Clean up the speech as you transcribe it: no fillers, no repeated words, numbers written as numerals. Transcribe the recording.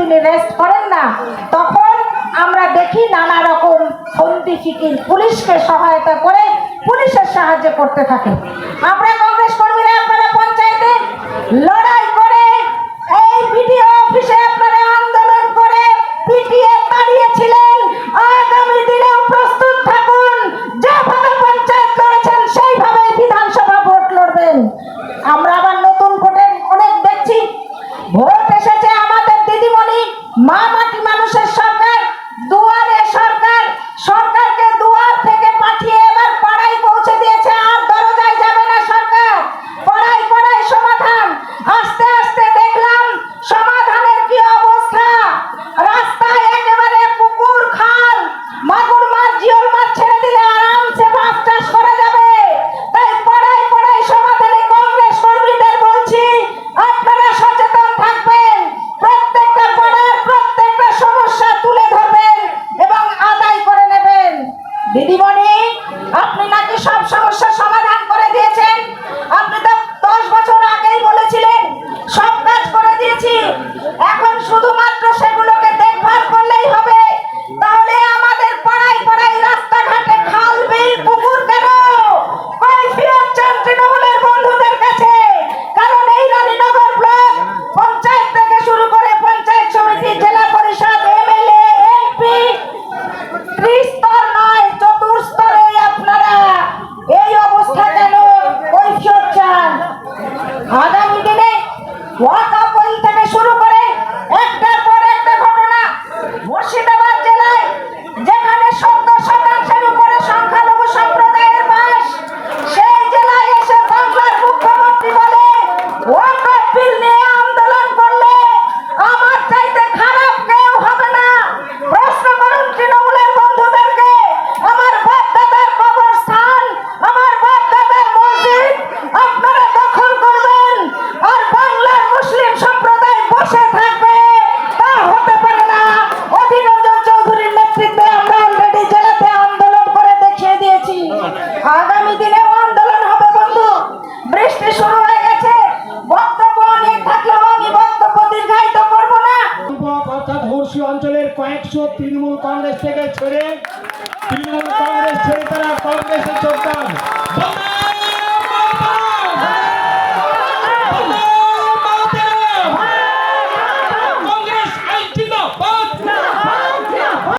তিনি রেস্ট করেন না, তখন আমরা দেখি নানা রকম ফন্দি ফিকির পুলিশকে সহায়তা করে পুলিশের সাহায্য করতে থাকে। আমরা কংগ্রেস কর্মীরা আপনারা পঞ্চায়েতে লড়াই করে এই ভিডিও অফিসে আপনারা আন্দোলন করে পিটিয়ে তাড়িয়েছিলেন। আগামী দিনেও প্রস্তুত থাকুন, যেভাবে পঞ্চায়েত লড়েছেন সেইভাবে বিধানসভা ভোট লড়বেন। আমরা আবার নতুন ভোটে অনেক দেখছি, ভোট এসেছে আমাদের দিদিমণি মা মাটি মানুষের সরকার, দুয়ারে সরকার, সরকারকে দুয়ার থেকে পাঠিয়ে এবার পাড়ায় পৌঁছে দিয়েছে। আর দরজায় যাবে না সরকার, পাড়ায় পাড়ায় সমাধান। আস্তে আস্তে দেখলাম সমাধানের কি অবস্থা, রাস্তায় একেবারে পুকুর খাল মাগুর মাছ জিওল মাছ ছেড়ে দিলে আরামসে মাছ চাষ করা যাবে। তাই পাড়ায় পাড়ায় সমাধানে কংগ্রেস কর্মীদের বলছি, আপনারা সচেতন থাকবেন, প্রত্যেকটা পাড়ার প্রত্যেকটা সমস্যা তুলে ধরবেন এবং আদায় করে নেবেন। দিদিমণি, আপনি নাকি সব সমস্যার সমাধান করে দিয়েছেন। আপনি তো 10 বছর আগেই বলেছিলেন সব কাজ করে দিয়েছি, এখন শুধুমাত্র সেগুলোকে দেখভাল করলেই হবে। তাহলে আমাদের পাড়ায় পাড়ায় রাস্তাঘাটে খাল বিল পুকুর কেন? কৈফিয়ত চান তৃণমূলের বন্ধুদের কাছে। কারণ এই রানীনগর ব্লক পঞ্চায়েত থেকে শুরু করে পঞ্চায়েত সমিতি, জেলা পরিষদ, এমএলএ, এমপি, ত্রিস্তর নয় চতুর্স্তরে আপনারা এই অবস্থা কেন? কৈফিয়ত চান। আগামী দিনে ওয়াকফ বিল থেকে শুরু করে একটার পর একটা ঘটনা, মুর্শিদাবাদ জেলায় যেখানে 70% উপরে সংখ্যালঘু সম্প্রদায়ের বাস, সেই জেলায় এসে বাংলার মুখ্যমন্ত্রী বলে ওয়াকফ বিল নিয়ে আন্দোলন করলে আমার চাইতে খারাপ কেউ হবে না। প্রশ্ন করুন তৃণমূলের বন্ধুদেরকে, আমার বাপ দাদার কবরস্থান, আমার বাপ দাদার মসজিদ আপনারা দখল করবেন আর বাংলার মুসলিম সম্প্রদায় বসে থাকবে, তা হতে পারে না। অধীর রঞ্জন চৌধুরীর নেতৃত্বে আমরা অলরেডি জেলাতে আন্দোলন করে দেখিয়ে দিয়েছি, আগামী দিনেও আন্দোলন হবে বন্ধু। বৃষ্টি শুরু হয়ে গেছে, বক্তব্য অনেক থাকলেও আমি বক্তব্য দীর্ঘায়িত করব না। অর্থাৎ হর্ষি অঞ্চলের কয়েকশো তৃণমূল কংগ্রেস থেকে ছেড়ে তারা কংগ্রেসে যোগদান